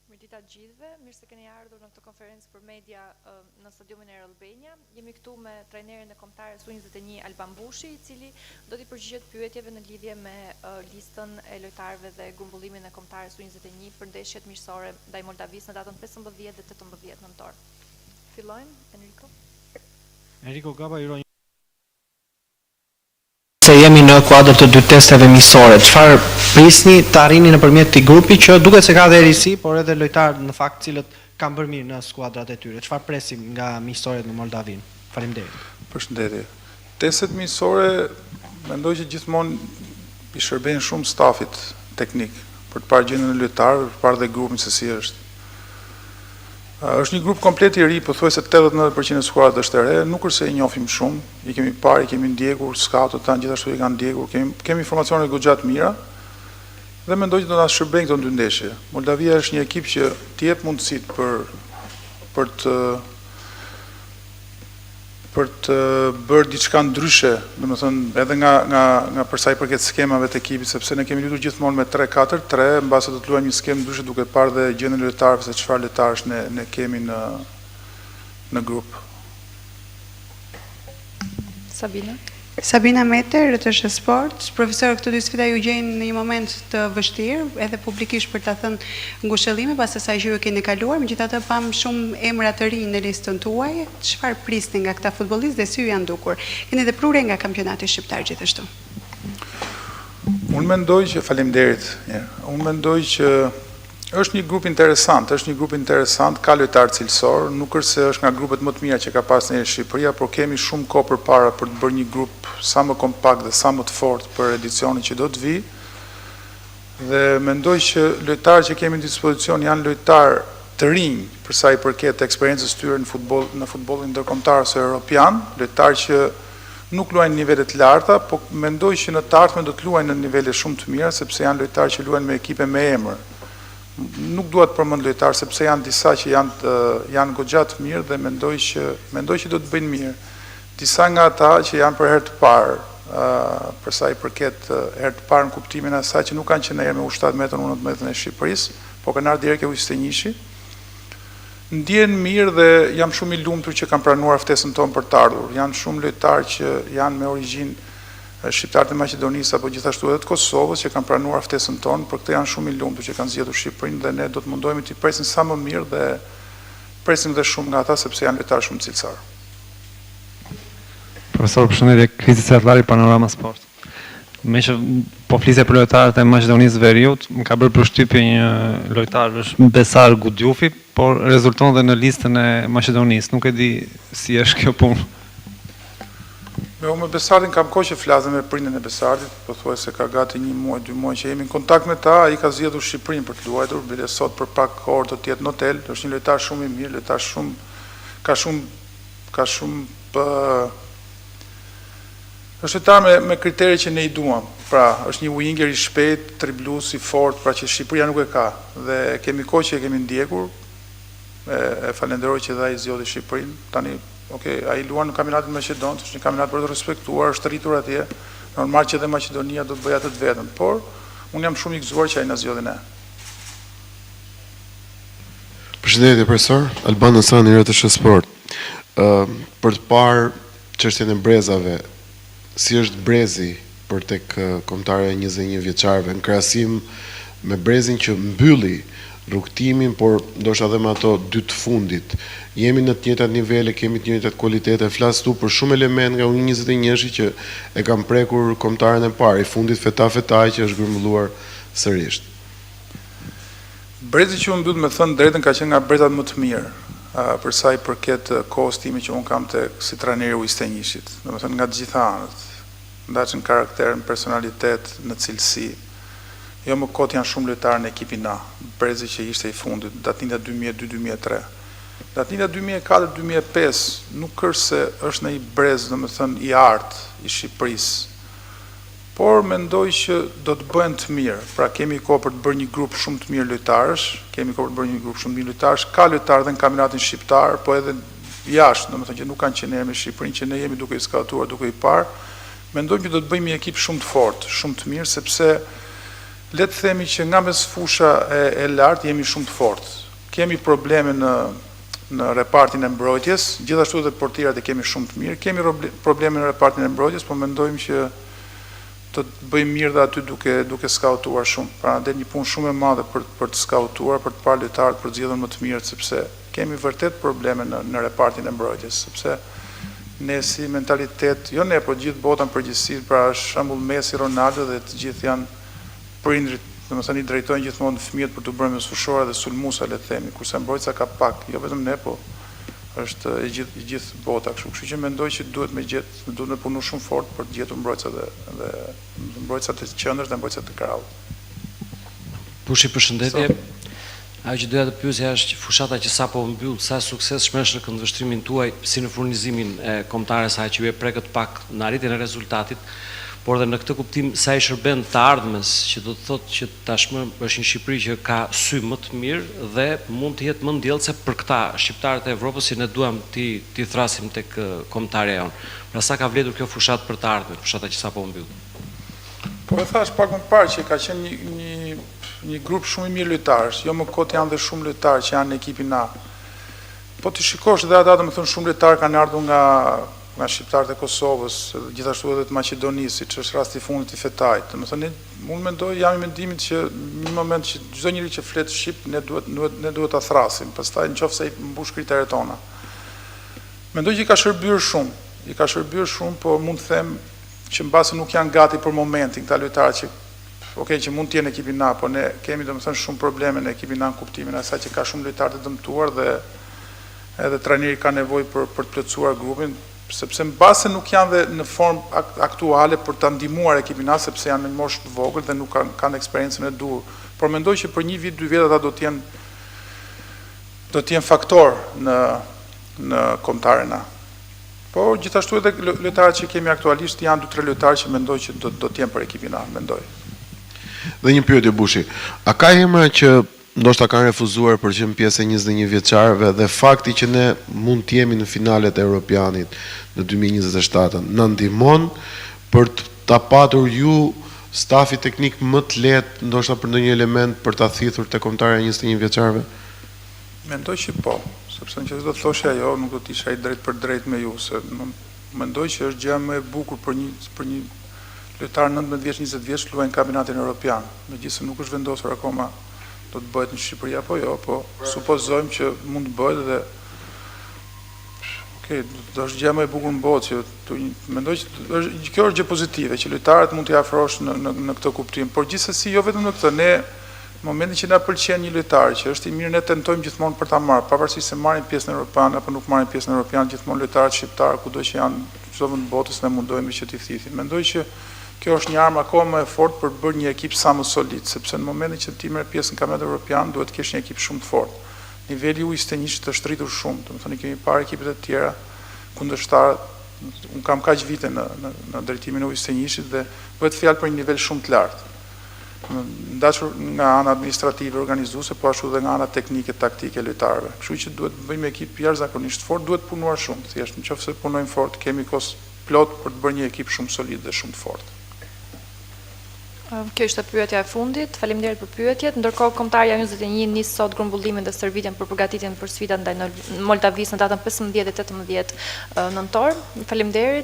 Mirëdita të gjithëve, mirë se keni ardhur në këtë konferencë për media në stadiumin Air Albania. Jemi këtu me trajnerin e kombëtares U21 Alban Bushi, i cili do t'i përgjigjet pyetjeve në lidhje me listën e lojtarëve dhe grumbullimin e kombëtares U21 për ndeshjet miqësore ndaj Moldavisë në datën 15 dhe 18 nëntor. Fillojmë, Enrico. Enrico Gaba, se jemi në kuadër të dy testeve miqësore. Çfarë prisni të arrini nëpërmjet këtij grupi që duket se ka dhe risi, por edhe lojtarë në fakt cilët kanë bërë mirë në skuadrat e tyre. Çfarë presim nga miqësoret në Moldavinë? Faleminderit. Përshëndetje. Testet miqësore mendoj që gjithmonë i shërbejnë shumë stafit teknik për të parë gjendjen e lojtarëve, për të parë dhe grupin se si është. Është një grup komplet i ri, pothuajse 80-90% e skuadrës është e re, nuk është se i njohim shumë, i kemi parë, i kemi ndjekur, skautët tanë gjithashtu i kanë ndjekur, kemi informacione goxha të mira dhe mendoj që do na shërbejnë këto dy ndeshje. Moldavia është një ekip që t'i jep mundësitë për të bërë diçka ndryshe, domethënë edhe nga përsa i përket skemave të ekipit, sepse ne kemi luajtur gjithmonë me 3-4-3, mbase do të luajmë një skemë ndryshe duke parë dhe gjendjen e lojtarëve se çfarë lojtarësh ne kemi në grup. Sabina Meter, RTS Sport. Profesor, këto dy sfida ju gjejnë në një moment të vështirë, edhe publikisht për ta thënë ngushëllime pas asaj që ju keni kaluar, megjithatë pam shumë emra të rinj në listën tuaj. Çfarë prisni nga këta futbollistë dhe si ju janë dukur? Keni dhe prurje nga kampionati shqiptar gjithashtu. Unë mendoj që faleminderit. Unë mendoj që është një grup interesant, ka lojtarë cilësor, nuk është se është nga grupet më të mira që ka pasur në Shqipëria, por kemi shumë kohë përpara për të bërë një grup sa më kompakt dhe sa më të fortë për edicionin që do të vi. Dhe mendoj që lojtarët që kemi në dispozicion janë lojtarë të rinj për sa i përket eksperiencës tyre në futbollin ndërkombëtar ose europian, lojtarë që nuk luajnë në nivele të larta, po mendoj që në të ardhmen do të luajnë në nivele shumë të mira sepse janë lojtarë që luajnë me ekipe me emër. Nuk duhet përmend lojtarë sepse janë disa që janë goxha të mirë dhe mendoj që do të bëjnë mirë. Disa nga ata që janë për herë të parë, për sa i përket herë të parë në kuptimin e asaj që nuk kanë qenë me U17 metën 19 e Shqipërisë, po kanë ardhur direkt e U21. Ndjen mirë dhe jam shumë i lumtur që kanë pranuar ftesën tonë për të ardhur. Janë shumë lojtarë që janë me origjinë shqiptarët e Maqedonisë apo gjithashtu edhe të Kosovës që kanë pranuar ftesën tonë, për këtë janë shumë i lumtur që kanë zgjedhur Shqipërinë dhe ne do të mundohemi t'i presim sa më mirë dhe presim dhe shumë nga ata sepse janë lojtarë shumë cilësor. Profesor, përshëndetje, Kristi Setlari, Panorama Sport. Me që po flisje për lojtarët e Maqedonisë Veriut, më ka bërë përshtypje një lojtar është Besar Gudjufi, por rezulton dhe në listën e Maqedonisë. Nuk e di si është kjo punë. Me Besarin kam kohë që flasem me prindin e Besarit, pothuajse ka gati 1 muaj, 2 muaj që jemi në kontakt me ta, ai ka zgjedhur Shqipërinë për të luajtur, bile sot për pak orë do të jetë në hotel, është një lojtar shumë i mirë, lojtar është lojtar me kriteri që ne i duam. Pra, është një winger i shpejt, triblues i fortë, pra që Shqipëria nuk e ka. Dhe kemi kohë që e kemi ndjekur, e falenderoj që dhe ai zgjodhi Shqipërinë. Tani ai luan në kampionatin Maqedon, është një kampionat për të respektuar, është rritur atje, normal që dhe Maqedonia do të bëjë atë të vetën, por unë jam shumë i gëzuar që ai na zgjodhi ne. Përshëndetje profesor, Alban Nësani, RTS Sport. Për të parë çështjen e brezave, si është brezi për tek kombëtare 21 vjeçarëve në krahasim me brezin që mbylli rrugtimin, por ndoshta edhe me ato dy të fundit. Jemi në të njëjtat nivele, kemi të njëjtat kualitete, flas tu për shumë element nga U21 që e kanë prekur kombëtaren e parë, i fundit Feta që është grumbulluar sërish. Brezi që unë duhet me thënë drejtën ka qenë nga brezat më të mirë, për sa i përket kohës time që unë kam si trajneri u U21-shit. Domethënë nga të gjitha anët, ndaqën karakter, në personalitet, në cilësi. Jo më kot janë shumë lojtarë në ekipin A, brezi që ishte i fundit, datinda 2002-2003. Datinda 2004-2005 nuk është se është në i brez, domethënë i artë i Shqipërisë, por mendoj që do të bëhen të mirë. Pra kemi kohë për të bërë një grup shumë të mirë lojtarësh, ka lojtarë dhe në kampionatin shqiptar, po edhe jashtë, domethënë që nuk kanë qenë me Shqipërinë, që ne jemi duke i skautuar, duke i parë. Mendojmë që do të bëjmë një ekip shumë të fortë, shumë të mirë, sepse le të themi që nga mes fusha e lartë jemi shumë të fortë. Kemi probleme në repartin e mbrojtjes, gjithashtu edhe portierat e kemi shumë të mirë. Kemi probleme në repartin e mbrojtjes, po mendojmë që të bëjmë mirë dhe aty duke skautuar shumë. Pra dhe një punë shumë e madhe për të skautuar, për të parë lojtarët për zgjedhjen më të mirë, sepse kemi vërtet probleme në repartin e mbrojtjes, sepse ne si mentalitet, jo ne, por gjithë bota në përgjithësi, pra shembull Messi, Ronaldo dhe të gjithë janë prindrit, domethënë i drejtojnë gjithmonë fëmijët për të bërë mesfushora dhe sulmuesa, le të themi, kurse mbrojtja ka pak, jo vetëm ne, po është i gjithë bota, kështu që mendoj që duhet me punu shumë fort për të gjetur mbrojtësat dhe mbrojtësat e qendrës dhe mbrojtësat e krahut. Bushi, përshëndetje. Ajo që doja të pyesja është fushata që sapo mbyll, sa sukses shmesh në këndvështrimin tuaj si në furnizimin e kombëtares saj që ju e prekët pak në arritjen e rezultatit, por dhe në këtë kuptim sa i shërben të ardhmes, që do të thotë që tashmë është një Shqipëri që ka sy më të mirë dhe mund të jetë më ndjellëse për këta shqiptarët e Evropës, si ne duam ti thrasim tek kombëtarja jonë. Pra sa ka vlerëtur kjo fushatë për të ardhmen, fushata që sapo mbyll? Po e thash pak më parë që ka qenë një grup shumë i mirë lojtarësh, jo më kot janë dhe shumë lojtarë që janë në ekipin A. Po të shikosh dhe ata, domethënë shumë lojtarë kanë ardhur nga shqiptarët e Kosovës, gjithashtu edhe të Maqedonisë, siç është rasti i fundit i Fetajt. Domethënë unë mendoj, jam i mendimit që në moment që çdo njeri që flet shqip ne duhet ta thrasim, pastaj nëse i mbush kriteret tona. Mendoj që i ka shërbyer shumë, po mund të them që mbasi nuk janë gati për momentin këta lojtarë që mund të jenë në ekipin A, po ne kemi domethënë shumë probleme në ekipin A në kuptimin e asaj që ka shumë lojtarë të dëmtuar dhe edhe trajneri ka nevojë për të plotësuar grupin, sepse mbase nuk janë dhe në formë aktuale për të ndihmuar ekipin A, sepse janë në moshë të vogël dhe nuk kanë eksperiencën e duhur. Por mendoj që për 1 vit, 2 vjet ata do të jenë faktor në kombëtaren A. Por gjithashtu edhe lojtarët që kemi aktualisht janë 2-3 lojtarë që mendoj që do të jenë për ekipin A, mendoj. Dhe një pyetje Bushi, a ka emra që ndoshta kanë refuzuar për që në pjesë e 21 vjeçarëve dhe fakti që ne mund të jemi në finalet e Europianit në 2027 në ndihmon për ta patur ju stafi teknik më të lehtë ndoshta për ndonjë element për ta thithur te kombëtarja e 21 vjeçarëve? Mendoj që po, sepse nëse do të thoshë ajo, nuk do të isha i drejt për drejt me ju, se mendoj që është gjë më e bukur për një lojtar 19 vjeç, 20 vjeç luajnë kampionatin evropian. Megjithëse nuk është vendosur akoma do të bëhet në Shqipëri apo jo, po supozojmë që mund të bëhet dhe do është gjë më e bukur në botë që mendoj që kjo është gjë pozitive që lojtarët mund t'i afrosh në këtë kuptim, por gjithsesi jo vetëm në këtë, ne në momentin që na pëlqen një lojtar që është i mirë, ne tentojmë gjithmonë për ta marrë, pavarësisht se marrin pjesë në Europian apo nuk marrin pjesë në Europian, gjithmonë lojtarët shqiptar kudo që janë çdo vend të botës ne mundohemi që t'i thithim. Mendoj që kjo është një armë akoma më e fortë për të bërë një ekip sa më solid, sepse në momentin që ti merr pjesë në kampionatin evropian, duhet të kesh një ekip shumë të fortë. Niveli i U21 është rritur shumë, domethënë kemi parë ekipet e tjera kundërshtar, un kam kaq vite në drejtimin e U21 dhe bëhet fjalë për një nivel shumë të lartë. Ndachur nga ana administrative, organizuese, po ashtu edhe nga ana teknike, taktike lojtarëve. Kështu që duhet të bëjmë ekip jashtëzakonisht fort, duhet të punuar shumë. Thjesht nëse punojmë fort, kemi kohë plot për të bërë një ekip shumë solid dhe shumë të fortë. Kjo ishte pyetja e fundit. Faleminderit për pyetjet. Ndërkohë kombëtarja 21 nis sot grumbullimin dhe stërvitjen për përgatitjen për sfidat ndaj Moldavisë në datën 15 dhe 18 nëntor. Faleminderit.